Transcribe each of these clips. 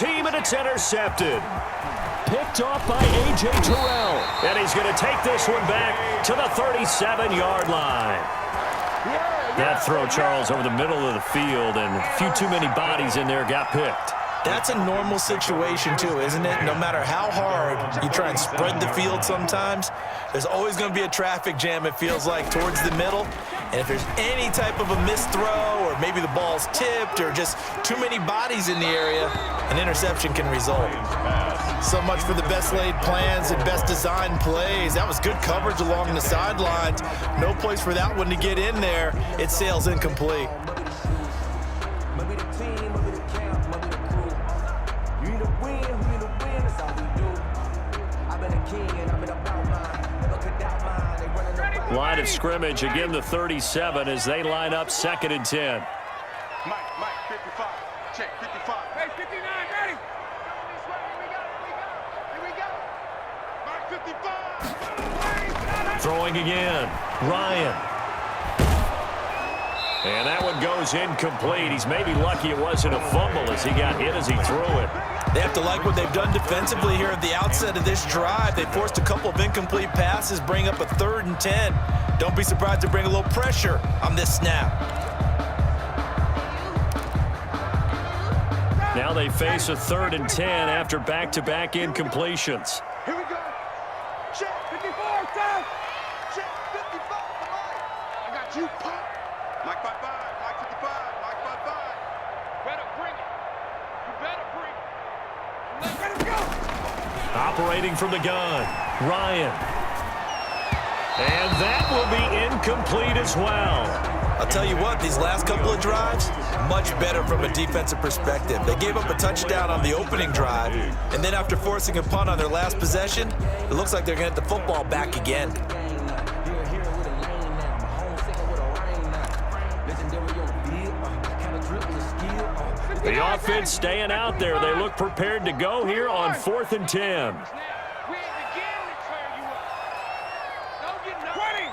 team, and it's intercepted. Picked off by A.J. Terrell. And he's going to take this one back to the 37-yard line. That throw, Charles, over the middle of the field, and a few too many bodies in there got picked. That's a normal situation, too, isn't it? No matter how hard you try and spread the field sometimes, there's always going to be a traffic jam, it feels like, towards the middle. And if there's any type of a missed throw or maybe the ball's tipped or just too many bodies in the area, an interception can result. So much for the best laid plans and best designed plays. That was good coverage along the sidelines. No place for that one to get in there. It sails incomplete. Line of scrimmage, again the 37 as they line up 2nd and 10. Mike, 55. Check, 55. Hey, 59, ready? Here we go. Mike, 55. Throwing again, Ryan. And that one goes incomplete. He's maybe lucky it wasn't a fumble as he got hit as he threw it. They have to like what they've done defensively here at the outset of this drive. They forced a couple of incomplete passes, bring up a 3rd and 10. Don't be surprised to bring a little pressure on this snap. Now they face a 3rd and 10 after back-to-back incompletions. Here we go. Check, 54, down. Check, 55 for Mike. I got you, Pop. Mike 55, Mike 55, Mike 55. Better bring it. You better bring it. Let him go. Operating from the gun, Ryan. And that will be incomplete as well. I'll tell you what, these last couple of drives, much better from a defensive perspective. They gave up a touchdown on the opening drive, and then after forcing a punt on their last possession, it looks like they're going to get the football back again. The offense staying out there. They look prepared to go here on 4th and 10. 20.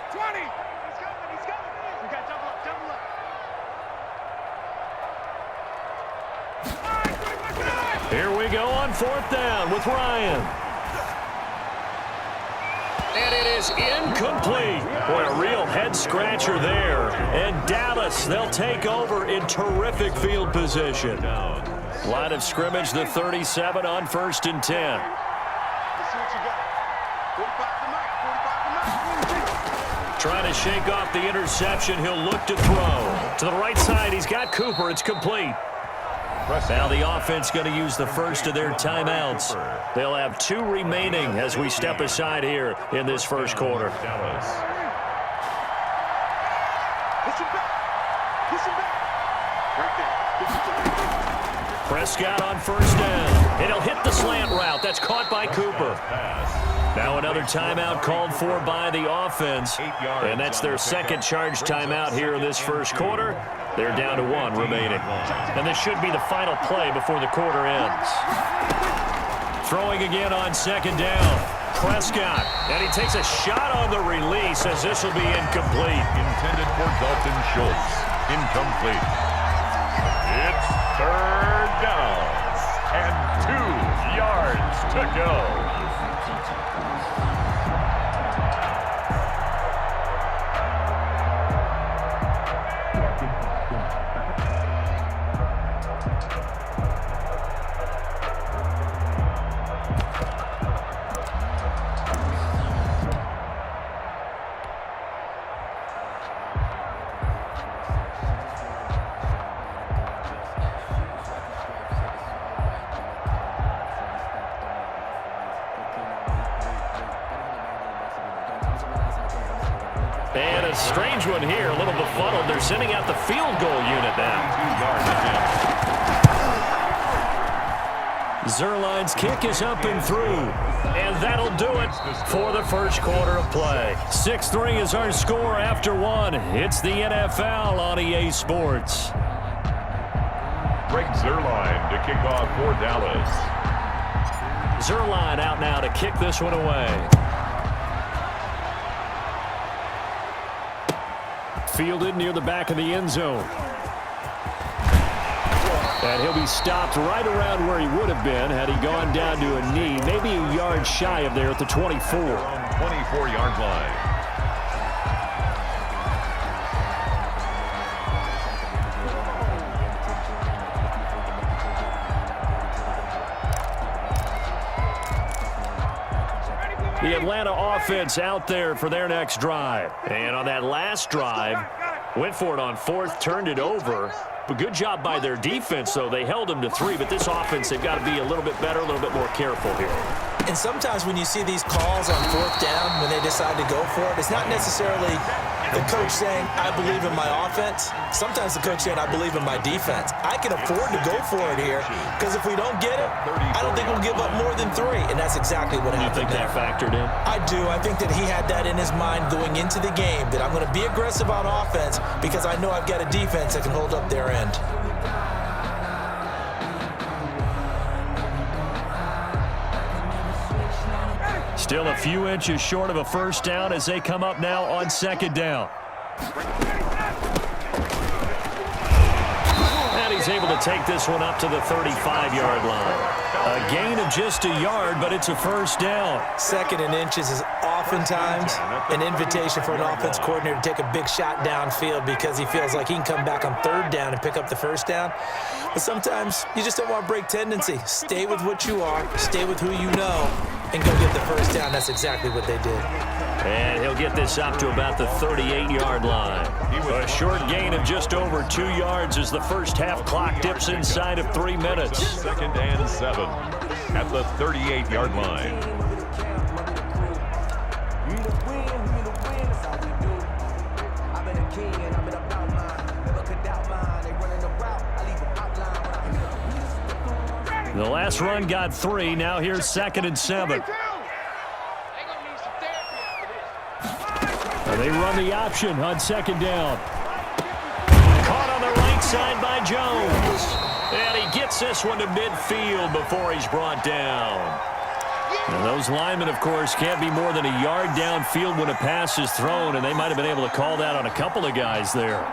He's coming. We got double up. Here we go on 4th down with Ryan. And it is incomplete. Boy, a real head-scratcher there. And Dallas, they'll take over in terrific field position. Line of scrimmage, the 37 on 1st and 10. Let's see what you got. 45 to Mike. Trying to shake off the interception. He'll look to throw. To the right side, he's got Cooper. It's complete. Now the offense going to use the first of their timeouts. They'll have 2 remaining as we step aside here in this first quarter. Push him back. Right there. Prescott on 1st down. And he'll hit the slant route. That's caught by Cooper. Now another timeout called for by the offense. And that's their 2nd charge timeout here in this first quarter. They're down to 1 remaining. And this should be the final play before the quarter ends. Throwing again on 2nd down. Prescott. And he takes a shot on the release as this will be incomplete. Intended for Dalton Schultz. Incomplete. It's 3rd down. And 2 yards to go. And a strange one here, a little befuddled. They're sending out the field goal unit now. Zerline's kick is up and through. And that'll do it for the first quarter of play. 6-3 is our score after 1. It's the NFL on EA Sports. Greg Zerline to kick off for Dallas. Zerline out now to kick this one away. Fielded near the back of the end zone. And he'll be stopped right around where he would have been had he gone down to a knee, maybe a yard shy of there at the 24. 24-yard line. The Atlanta offense out there for their next drive. And on that last drive, went for it on fourth, turned it over. But good job by their defense, though. They held them to 3, but this offense, they've got to be a little bit better, a little bit more careful here. And sometimes when you see these calls on fourth down, when they decide to go for it, it's not necessarily the coach saying, I believe in my offense. Sometimes the coach saying, I believe in my defense. I can afford to go for it here because if we don't get it, I don't think we'll give up more than 3. And that's exactly what happened. You think that factored in? I do. I think that he had that in his mind going into the game, that I'm going to be aggressive on offense because I know I've got a defense that can hold up their end. Still a few inches short of a first down as they come up now on second down. And he's able to take this one up to the 35-yard line. A gain of just a yard, but it's a first down. Second and inches is oftentimes an invitation for an offense coordinator to take a big shot downfield because he feels like he can come back on third down and pick up the first down. But sometimes you just don't want to break tendency. Stay with what you are, stay with who you know, and go get the first down. That's exactly what they did. And he'll get this up to about the 38-yard line. A short gain of just over 2 yards as the first half clock dips inside of 3 minutes. 2nd and 7 at the 38-yard line. The last run got 3. Now here's 2nd and 7. They run the option on 2nd down. Caught on the right side by Jones. And he gets this one to midfield before he's brought down. Now those linemen, of course, can't be more than a yard downfield when a pass is thrown, and they might have been able to call that on a couple of guys there.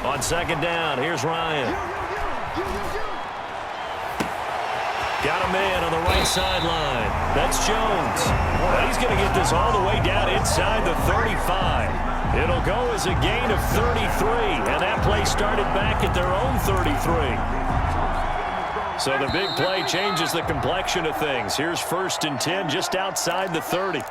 On 2nd down, here's Ryan. Got a man on the right sideline. That's Jones. Well, he's going to get this all the way down inside the 35. It'll go as a gain of 33, and that play started back at their own 33. So the big play changes the complexion of things. Here's 1st and 10 just outside the 30.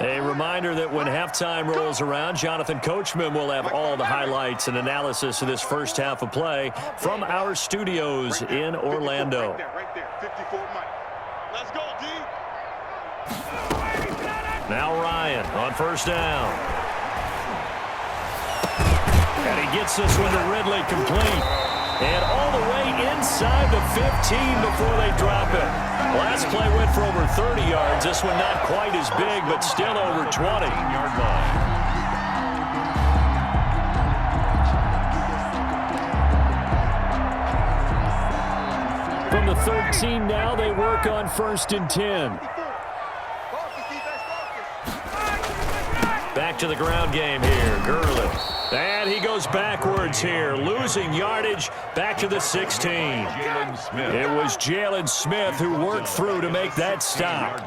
A reminder that when halftime rolls around, Jonathan Coachman will have all the highlights and analysis of this first half of play from our studios in Orlando. Right there, 54 Mike. Let's go, D. Now Ryan on 1st down. And he gets this one to Ridley complete. And all the way inside the 15 before they drop it. Last play went for over 30 yards. This one not quite as big, but still over 20-yard line. From the 13 now, they work on 1st and 10. Back to the ground game here. Gurley. And he goes backwards here, losing yardage back to the 16. It was Jalen Smith who worked through to make that stop.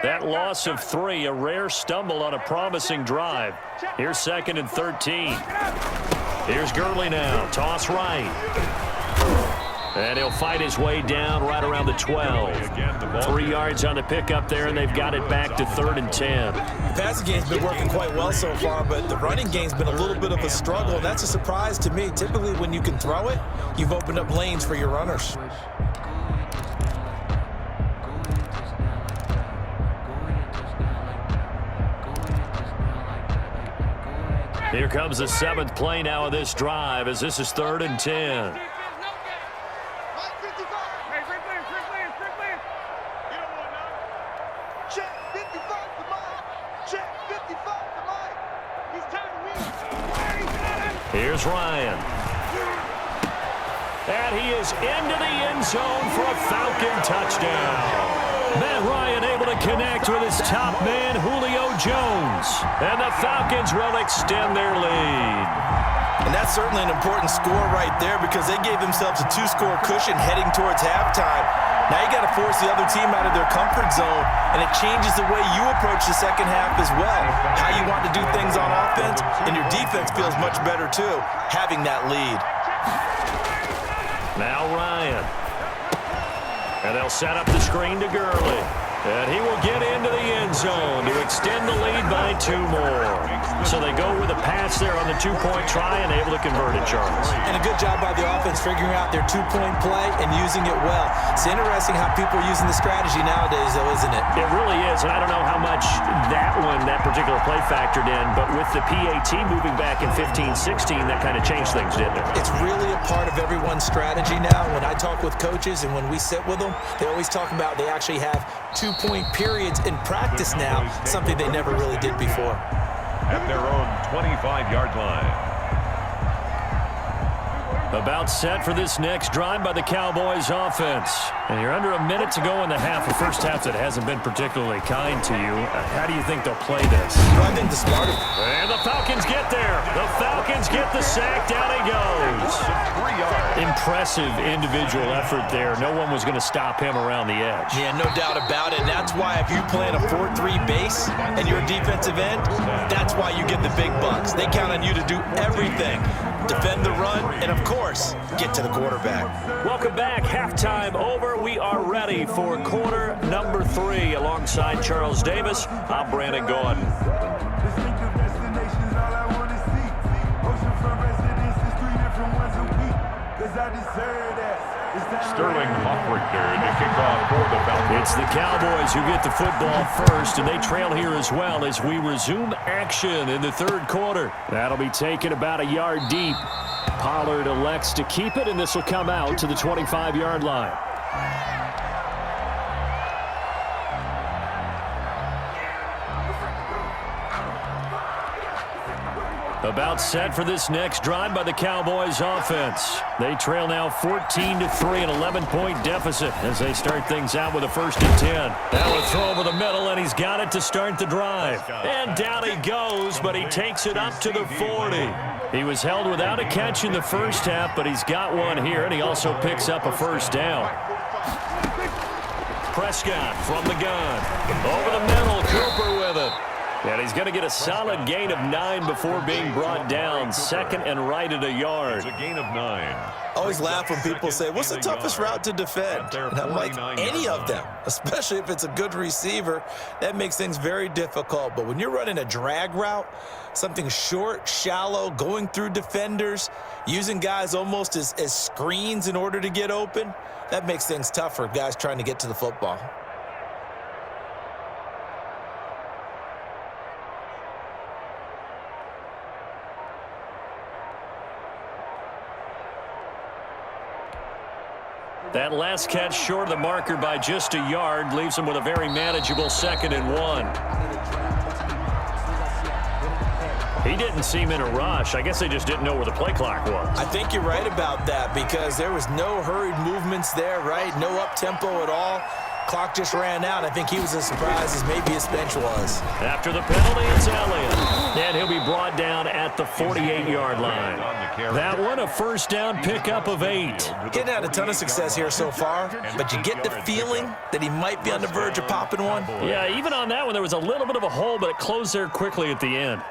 That loss of 3, a rare stumble on a promising drive. Here's 2nd and 13. Here's Gurley now, toss right. And he'll fight his way down right around the 12. 3 yards on the pickup there, and they've got it back to 3rd and 10. The passing game's been working quite well so far, but the running game's been a little bit of a struggle, and that's a surprise to me. Typically, when you can throw it, you've opened up lanes for your runners. Here comes the 7th play now of this drive as this is 3rd and 10. Here's Ryan. And he is into the end zone for a Falcon touchdown. Matt Ryan able to connect with his top man, Julio Jones. And the Falcons will extend their lead. And that's certainly an important score right there because they gave themselves a 2-score cushion heading towards halftime. Now you got to force the other team out of their comfort zone, and it changes the way you approach the second half as well. How you want to do things on offense, and your defense feels much better too, having that lead. Now Ryan. And they'll set up the screen to Gurley. And he will get into the end zone to extend the lead by 2 more. So they go with a pass there on the 2-point try and able to convert it, Charles. And a good job by the offense figuring out their 2-point play and using it well. It's interesting how people are using the strategy nowadays, though, isn't it? It really is, and I don't know how much that particular play factored in, but with the PAT moving back in 15-16, that kind of changed things, didn't it? It's really a part of everyone's strategy now. When I talk with coaches and when we sit with them, they always talk about they actually have 2-point periods in practice now, something they never really did before. At their own 25-yard line. About set for this next drive by the Cowboys offense. And you're under a minute to go in the half, a first half that hasn't been particularly kind to you. How do you think they'll play this? Well, I think the smarter. And the Falcons get there. The Falcons get the sack. Down he goes. 3 yards. Impressive individual effort there. No one was going to stop him around the edge. Yeah, no doubt about it. And that's why if you play in a 4-3 base and you're a defensive end, that's why you get the big bucks. They count on you to do everything. Defend the run, and of course, get to the quarterback. Welcome back. Halftime over. We are ready for quarter number 3. Alongside Charles Davis, I'm Brandon Gordon. Sterling Hoffrichter to kick off for the Falcons. It's the Cowboys who get the football first, and they trail here as well as we resume action in the 3rd quarter. That'll be taken about a yard deep. Pollard elects to keep it, and this will come out to the 25-yard line. About set for this next drive by the Cowboys offense. They trail now 14-3, an 11-point deficit as they start things out with a 1st and 10. Now a throw over the middle, and he's got it to start the drive. And down he goes, but he takes it up to the 40. He was held without a catch in the first half, but he's got one here, and he also picks up a 1st down. Prescott from the gun. Over the middle, Cooper with it. And he's going to get a solid gain of 9 before being brought down. 2nd and right at a yard. It's a gain of 9. I always laugh when people say, what's the toughest route to defend? And I'm like, any of them, especially if it's a good receiver. That makes things very difficult. But when you're running a drag route, something short, shallow, going through defenders, using guys almost as screens in order to get open, that makes things tough for guys trying to get to the football. That last catch short of the marker by just a yard leaves him with a very manageable 2nd and 1. He didn't seem in a rush. I guess they just didn't know where the play clock was. I think you're right about that because there was no hurried movements there, right? No up-tempo at all. Clock just ran out. I think he was as surprised as maybe his bench was. After the penalty, it's Elliott. And he'll be brought down at the 48-yard line. That one, a 1st down pickup of 8. Getting had a ton of success here so far, but you get the feeling that he might be on the verge of popping one. Yeah, even on that one, there was a little bit of a hole, but it closed there quickly at the end.